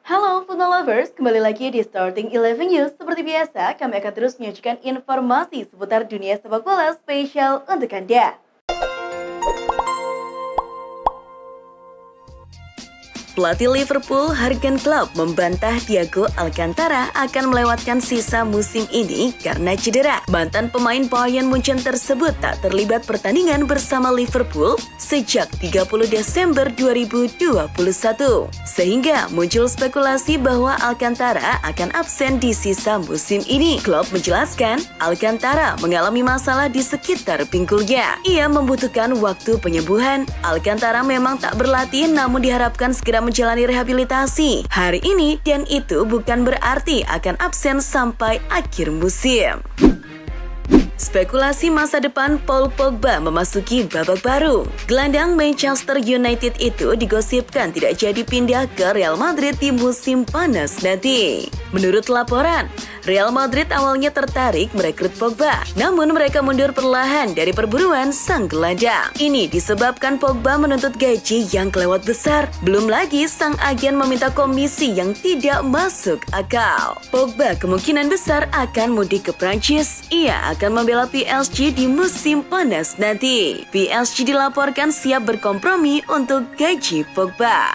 Halo football lovers, kembali lagi di Starting 11 News. Seperti biasa, kami akan terus menyajikan informasi seputar dunia sepak bola spesial untuk Anda. Pelatih Liverpool Jurgen Klopp membantah Thiago Alcantara akan melewatkan sisa musim ini karena cedera. Mantan pemain Bayern Munchen tersebut tak terlibat pertandingan bersama Liverpool sejak 30 Desember 2021. Sehingga muncul spekulasi bahwa Alcantara akan absen di sisa musim ini. Klopp menjelaskan, Alcantara mengalami masalah di sekitar pinggulnya. Ia membutuhkan waktu penyembuhan. Alcantara memang tak berlatih namun diharapkan segera menjalani rehabilitasi hari ini dan itu bukan berarti akan absen sampai akhir musim. Spekulasi masa depan Paul Pogba memasuki babak baru. Gelandang Manchester United itu digosipkan tidak jadi pindah ke Real Madrid di musim panas nanti. Menurut laporan, Real Madrid awalnya tertarik merekrut Pogba, namun mereka mundur perlahan dari perburuan sang gelandang. Ini disebabkan Pogba menuntut gaji yang kelewat besar. Belum lagi sang agen meminta komisi yang tidak masuk akal. Pogba kemungkinan besar akan mudik ke Prancis. Ia akan membela PSG di musim panas nanti. PSG dilaporkan siap berkompromi untuk gaji Pogba.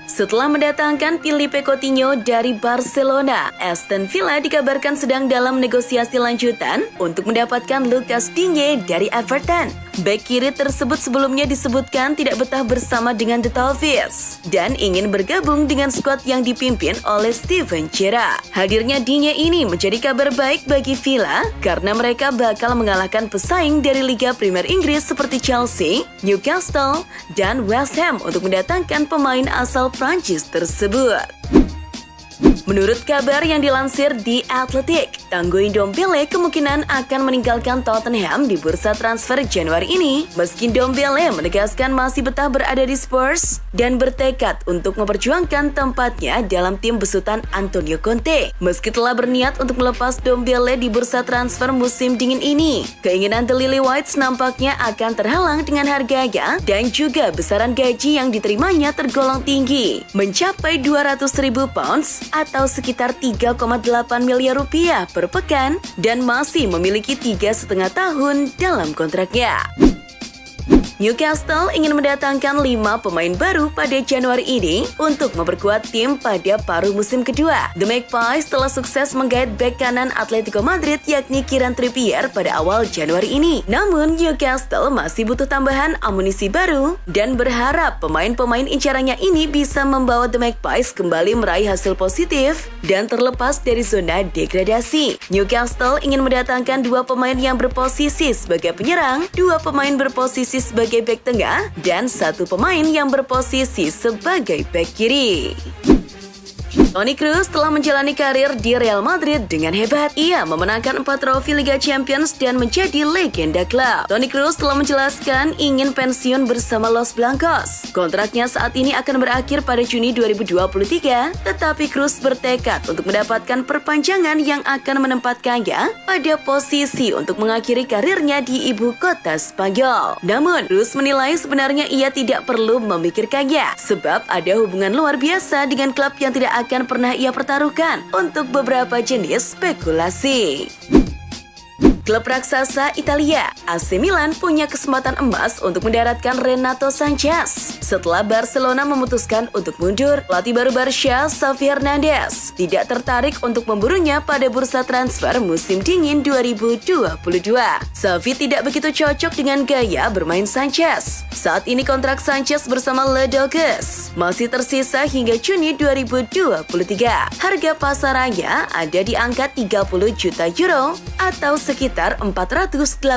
Setelah mendatangkan Philippe Coutinho dari Barcelona, Aston Villa dikabarkan sedang dalam negosiasi lanjutan untuk mendapatkan Lucas Digne dari Everton. Bek kiri tersebut sebelumnya disebutkan tidak betah bersama dengan The Toffees dan ingin bergabung dengan skuad yang dipimpin oleh Steven Gerrard. Hadirnya Digne ini menjadi kabar baik bagi Villa karena mereka bakal mengalahkan pesaing dari Liga Premier Inggris seperti Chelsea, Newcastle, dan West Ham untuk mendatangkan pemain asal Prancis tersebut. Menurut kabar yang dilansir di Athletic, Tanguy Ndombele kemungkinan akan meninggalkan Tottenham di bursa transfer Januari ini. Meski Ndombele menegaskan masih betah berada di Spurs dan bertekad untuk memperjuangkan tempatnya dalam tim besutan Antonio Conte. Meski telah berniat untuk melepas Ndombele di bursa transfer musim dingin ini, keinginan The Lily Whites nampaknya akan terhalang dengan harganya dan juga besaran gaji yang diterimanya tergolong tinggi, mencapai 200.000 pounds atau sekitar 3,8 miliar rupiah per pekan dan masih memiliki 3,5 tahun dalam kontraknya. Newcastle ingin mendatangkan 5 pemain baru pada Januari ini untuk memperkuat tim pada paruh musim kedua. The Magpies telah sukses menggait bek kanan Atletico Madrid yakni Kieran Trippier pada awal Januari ini. Namun Newcastle masih butuh tambahan amunisi baru dan berharap pemain-pemain incarannya ini bisa membawa The Magpies kembali meraih hasil positif dan terlepas dari zona degradasi. Newcastle ingin mendatangkan 2 pemain yang berposisi sebagai penyerang, 2 pemain berposisi sebagai bek tengah, dan 1 pemain yang berposisi sebagai bek kiri. Toni Kroos telah menjalani karir di Real Madrid dengan hebat. Ia memenangkan 4 trofi Liga Champions dan menjadi legenda klub. Toni Kroos telah menjelaskan ingin pensiun bersama Los Blancos. Kontraknya saat ini akan berakhir pada Juni 2023, tetapi Kroos bertekad untuk mendapatkan perpanjangan yang akan menempatkannya pada posisi untuk mengakhiri karirnya di ibu kota Spanyol. Namun, Kroos menilai sebenarnya ia tidak perlu memikirkannya, sebab ada hubungan luar biasa dengan klub yang tidak akan pernah ia pertaruhkan untuk beberapa jenis spekulasi. Klub raksasa Italia, AC Milan punya kesempatan emas untuk mendaratkan Renato Sanches. Setelah Barcelona memutuskan untuk mundur, pelatih baru Barca, Xavi Hernandez, tidak tertarik untuk memburunya pada bursa transfer musim dingin 2022. Xavi tidak begitu cocok dengan gaya bermain Sanches. Saat ini kontrak Sanches bersama Le Doges masih tersisa hingga Juni 2023. Harga pasarannya ada di angka 30 juta euro atau sekitar 485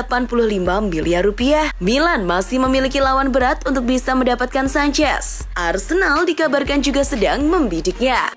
miliar rupiah. Milan masih memiliki lawan berat untuk bisa mendapatkan Sanches. Arsenal dikabarkan juga sedang membidiknya.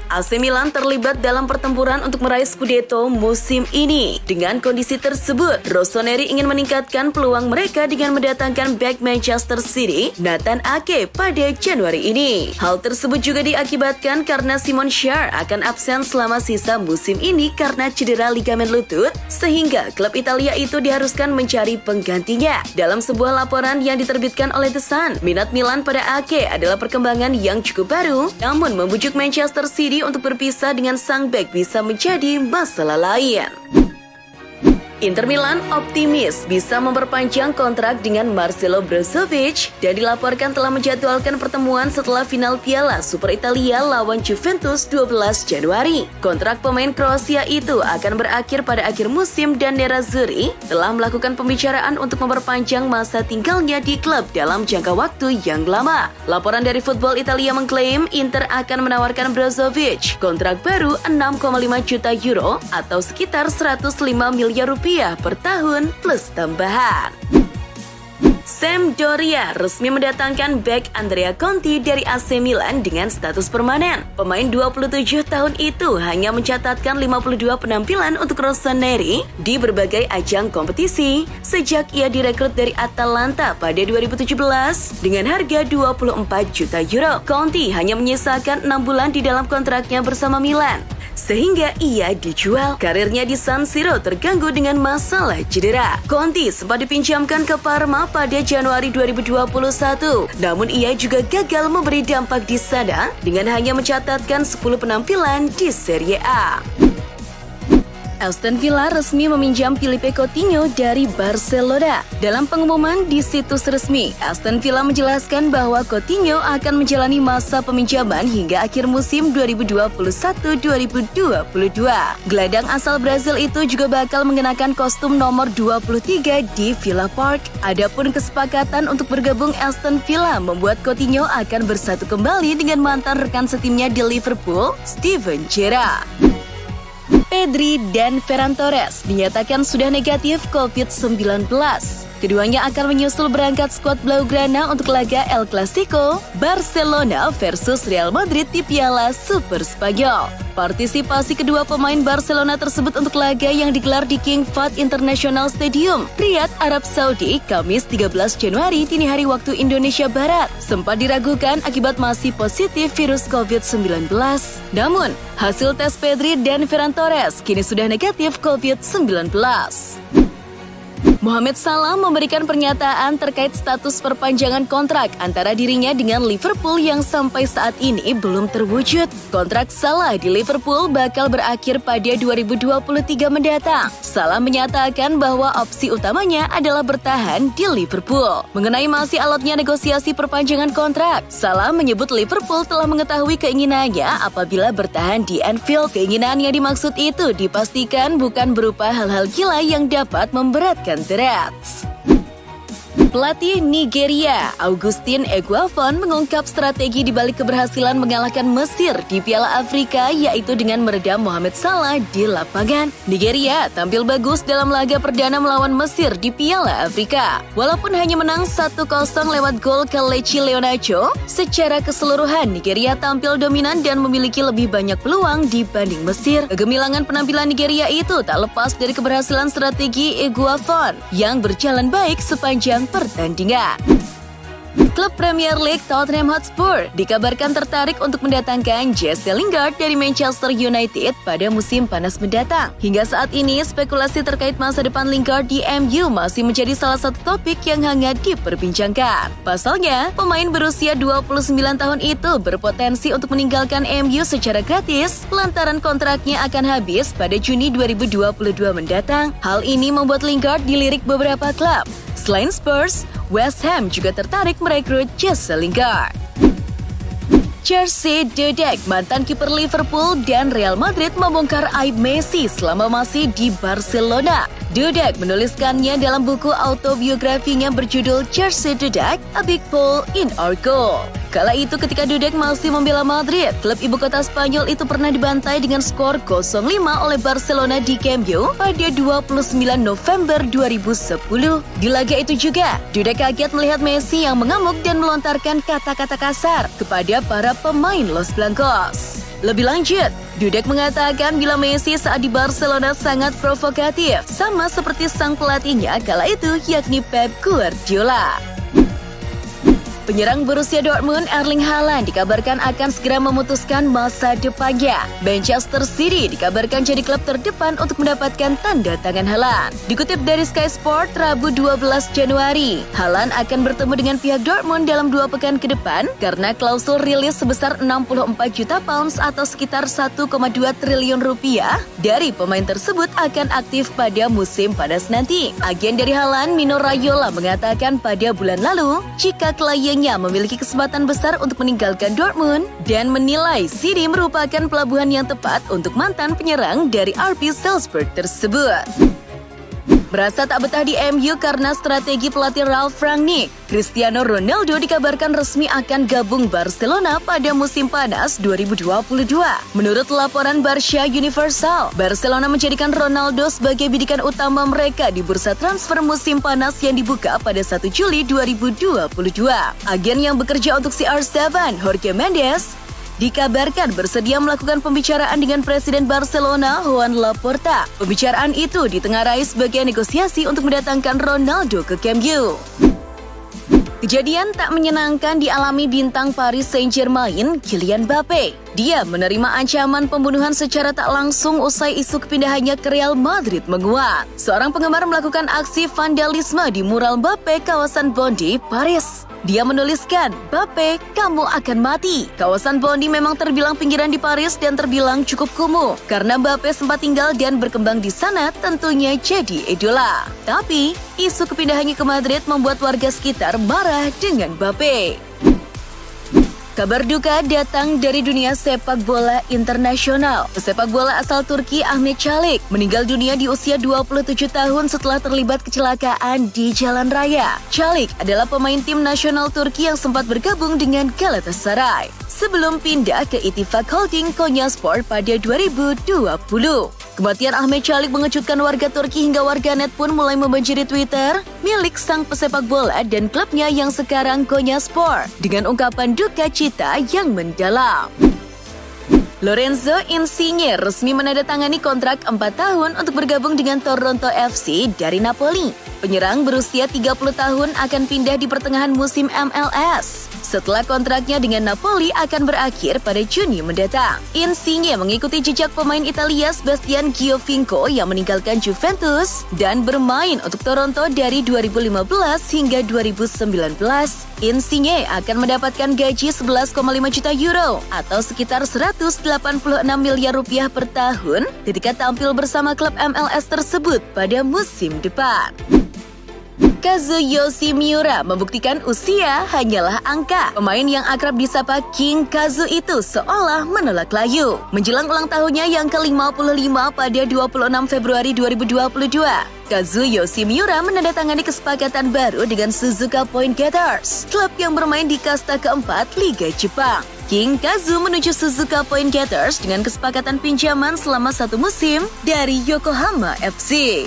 AC Milan terlibat dalam pertempuran untuk meraih Scudetto musim ini. Dengan kondisi tersebut, Rossoneri ingin meningkatkan peluang mereka dengan mendatangkan bek Manchester City, Nathan Ake, pada Januari ini. Hal tersebut juga diakibatkan karena Simon Kjaer akan absen selama sisa musim ini karena cedera ligamen lutut, sehingga klub Italia itu diharuskan mencari penggantinya. Dalam sebuah laporan yang diterbitkan oleh The Sun, minat Milan pada Ake adalah perkembangan yang cukup baru, namun membujuk Manchester City untuk berpisah dengan sang bek bisa menjadi masalah lain. Inter Milan optimis bisa memperpanjang kontrak dengan Marcelo Brozovic dan dilaporkan telah menjadwalkan pertemuan setelah final Piala Super Italia lawan Juventus 12 Januari. Kontrak pemain Kroasia itu akan berakhir pada akhir musim dan Nerazzurri telah melakukan pembicaraan untuk memperpanjang masa tinggalnya di klub dalam jangka waktu yang lama. Laporan dari Football Italia mengklaim Inter akan menawarkan Brozovic kontrak baru 6,5 juta euro atau sekitar 105 miliar rupiah per tahun plus tambahan. Sampdoria resmi mendatangkan bek Andrea Conti dari AC Milan dengan status permanen. Pemain 27 tahun itu hanya mencatatkan 52 penampilan untuk Rossoneri di berbagai ajang kompetisi sejak ia direkrut dari Atalanta pada 2017 dengan harga 24 juta euro. Conti hanya menyisakan 6 bulan di dalam kontraknya bersama Milan, sehingga ia dijual. Karirnya di San Siro terganggu dengan masalah cedera. Conti sempat dipinjamkan ke Parma pada Januari 2021, namun ia juga gagal memberi dampak di sana dengan hanya mencatatkan 10 penampilan di Serie A. Aston Villa resmi meminjam Philippe Coutinho dari Barcelona. Dalam pengumuman di situs resmi, Aston Villa menjelaskan bahwa Coutinho akan menjalani masa peminjaman hingga akhir musim 2021-2022. Gelandang asal Brazil itu juga bakal mengenakan kostum nomor 23 di Villa Park. Adapun kesepakatan untuk bergabung Aston Villa membuat Coutinho akan bersatu kembali dengan mantan rekan setimnya di Liverpool, Steven Gerrard. Pedri dan Ferran Torres dinyatakan sudah negatif COVID-19. Keduanya akan menyusul berangkat skuad Blaugrana untuk laga El Clasico Barcelona versus Real Madrid di Piala Super Spanyol. Partisipasi kedua pemain Barcelona tersebut untuk laga yang digelar di King Fahd International Stadium, Riyadh, Arab Saudi, Kamis 13 Januari dini hari waktu Indonesia Barat, sempat diragukan akibat masih positif virus COVID-19. Namun, hasil tes Pedri dan Ferran Torres kini sudah negatif COVID-19. Mohamed Salah memberikan pernyataan terkait status perpanjangan kontrak antara dirinya dengan Liverpool yang sampai saat ini belum terwujud. Kontrak Salah di Liverpool bakal berakhir pada 2023 mendatang. Salah menyatakan bahwa opsi utamanya adalah bertahan di Liverpool. Mengenai masih alotnya negosiasi perpanjangan kontrak, Salah menyebut Liverpool telah mengetahui keinginannya apabila bertahan di Anfield. Keinginan yang dimaksud itu dipastikan bukan berupa hal-hal gila yang dapat memberatkan The Reds. Pelatih Nigeria, Augustin Eguavoen, mengungkap strategi di balik keberhasilan mengalahkan Mesir di Piala Afrika, yaitu dengan meredam Mohamed Salah di lapangan. Nigeria tampil bagus dalam laga perdana melawan Mesir di Piala Afrika. Walaupun hanya menang 1-0 lewat gol Kelechi Iheanacho, secara keseluruhan Nigeria tampil dominan dan memiliki lebih banyak peluang dibanding Mesir. Kegemilangan penampilan Nigeria itu tak lepas dari keberhasilan strategi Eguavoen yang berjalan baik sepanjang pertandingan. Klub Premier League Tottenham Hotspur dikabarkan tertarik untuk mendatangkan Jesse Lingard dari Manchester United pada musim panas mendatang. Hingga saat ini, spekulasi terkait masa depan Lingard di MU masih menjadi salah satu topik yang hangat diperbincangkan. Pasalnya, pemain berusia 29 tahun itu berpotensi untuk meninggalkan MU secara gratis lantaran kontraknya akan habis pada Juni 2022 mendatang. Hal ini membuat Lingard dilirik beberapa klub. Selain Spurs, West Ham juga tertarik merekrut Jesse Lingard. Jerzy Dudek, mantan kiper Liverpool dan Real Madrid, membongkar aib Messi selama masih di Barcelona. Dudek menuliskannya dalam buku autobiografinya berjudul Jerzy Dudek, A Big Hole in Our Goal. Kala itu ketika Dudek masih membela Madrid, klub ibu kota Spanyol itu pernah dibantai dengan skor 0-5 oleh Barcelona di Camp Nou pada 29 November 2010. Di laga itu juga, Dudek kaget melihat Messi yang mengamuk dan melontarkan kata-kata kasar kepada para pemain Los Blancos. Lebih lanjut, Dudek mengatakan bila Messi saat di Barcelona sangat provokatif, sama seperti sang pelatihnya kala itu yakni Pep Guardiola. Penyerang Borussia Dortmund Erling Haaland dikabarkan akan segera memutuskan masa depannya. Manchester City dikabarkan jadi klub terdepan untuk mendapatkan tanda tangan Haaland. Dikutip dari Sky Sport Rabu 12 Januari, Haaland akan bertemu dengan pihak Dortmund dalam 2 pekan ke depan karena klausul rilis sebesar 64 juta pounds atau sekitar 1,2 triliun rupiah dari pemain tersebut akan aktif pada musim panas nanti. Agen dari Haaland, Mino Raiola, mengatakan pada bulan lalu jika kliennya memiliki kesempatan besar untuk meninggalkan Dortmund dan menilai City merupakan pelabuhan yang tepat untuk mantan penyerang dari RB Salzburg tersebut. Merasa tak betah di MU karena strategi pelatih Ralf Rangnick, Cristiano Ronaldo dikabarkan resmi akan gabung Barcelona pada musim panas 2022. Menurut laporan Barca Universal, Barcelona menjadikan Ronaldo sebagai bidikan utama mereka di bursa transfer musim panas yang dibuka pada 1 Juli 2022. Agen yang bekerja untuk CR7, Jorge Mendes, dikabarkan bersedia melakukan pembicaraan dengan Presiden Barcelona, Joan Laporta. Pembicaraan itu ditengarai sebagai negosiasi untuk mendatangkan Ronaldo ke Camp Nou. Kejadian tak menyenangkan dialami bintang Paris Saint-Germain, Kylian Mbappe. Dia menerima ancaman pembunuhan secara tak langsung usai isu kepindahannya ke Real Madrid menguat. Seorang penggemar melakukan aksi vandalisme di mural Mbappe kawasan Bondy, Paris. Dia menuliskan, "Mbappe, kamu akan mati." Kawasan Bondy memang terbilang pinggiran di Paris dan terbilang cukup kumuh. Karena Mbappe sempat tinggal dan berkembang di sana, tentunya jadi idola. Tapi, isu kepindahannya ke Madrid membuat warga sekitar marah dengan Mbappe. Kabar duka datang dari dunia sepak bola internasional. Pesepak bola asal Turki Ahmet Çalık meninggal dunia di usia 27 tahun setelah terlibat kecelakaan di jalan raya. Çalık adalah pemain tim nasional Turki yang sempat bergabung dengan Galatasaray sebelum pindah ke Ittifaq Holding Konyaspor pada 2020. Kematian Ahmet Çalık mengejutkan warga Turki hingga warganet pun mulai membanjiri Twitter milik sang pesepak bola dan klubnya yang sekarang Konyaspor dengan ungkapan duka cita yang mendalam. Lorenzo Insigne resmi menandatangani kontrak 4 tahun untuk bergabung dengan Toronto FC dari Napoli. Penyerang berusia 30 tahun akan pindah di pertengahan musim MLS setelah kontraknya dengan Napoli akan berakhir pada Juni mendatang. Insigne mengikuti jejak pemain Italia Sebastian Giovinco yang meninggalkan Juventus dan bermain untuk Toronto dari 2015 hingga 2019. Insigne akan mendapatkan gaji 11,5 juta euro atau sekitar 186 miliar rupiah per tahun ketika tampil bersama klub MLS tersebut pada musim depan. Kazuyoshi Miura membuktikan usia hanyalah angka. Pemain yang akrab disapa King Kazu itu seolah menolak layu. Menjelang ulang tahunnya yang ke-55 pada 26 Februari 2022, Kazuyoshi Miura menandatangani kesepakatan baru dengan Suzuka Point Gators, klub yang bermain di kasta keempat Liga Jepang. King Kazu menuju Suzuka Point Gators dengan kesepakatan pinjaman selama 1 musim dari Yokohama FC.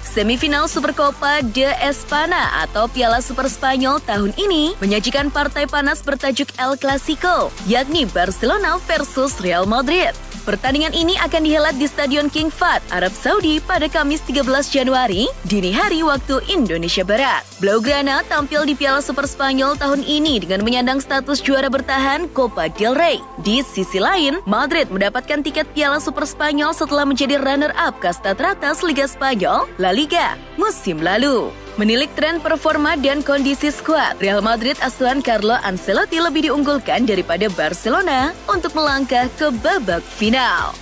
Semifinal Supercopa de España atau Piala Super Spanyol tahun ini menyajikan partai panas bertajuk El Clasico, yakni Barcelona versus Real Madrid. Pertandingan ini akan dihelat di Stadion King Fahd, Arab Saudi pada Kamis 13 Januari, dini hari waktu Indonesia Barat. Blaugrana tampil di Piala Super Spanyol tahun ini dengan menyandang status juara bertahan Copa del Rey. Di sisi lain, Madrid mendapatkan tiket Piala Super Spanyol setelah menjadi runner-up kasta teratas Liga Spanyol, La Liga, musim lalu. Menilik tren performa dan kondisi skuad, Real Madrid asuhan Carlo Ancelotti lebih diunggulkan daripada Barcelona untuk melangkah ke babak final.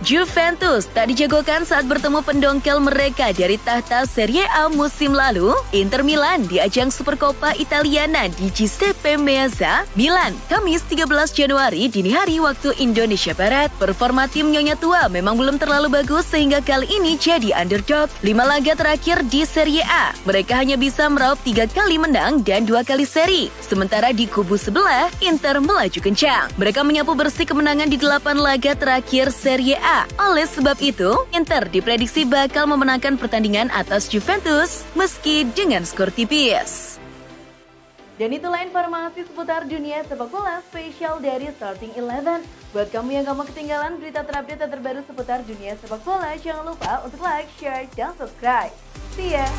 Juventus tak dijagokan saat bertemu pendongkel mereka dari tahta Serie A musim lalu, Inter Milan di ajang Supercoppa Italiana di Giuseppe Meazza, Milan, Kamis 13 Januari dini hari waktu Indonesia Barat. Performa tim Nyonya Tua memang belum terlalu bagus sehingga kali ini jadi underdog. 5 laga terakhir di Serie A, mereka hanya bisa meraup 3 kali menang dan 2 kali seri. Sementara di kubu sebelah, Inter melaju kencang. Mereka menyapu bersih kemenangan di 8 laga terakhir Serie A. Oleh sebab itu, Inter diprediksi bakal memenangkan pertandingan atas Juventus meski dengan skor tipis. Dan itulah informasi seputar dunia sepak bola spesial dari Starting Eleven. Buat kamu yang gak mau ketinggalan berita terupdate dan terbaru seputar dunia sepak bola, jangan lupa untuk like, share, dan subscribe. See ya!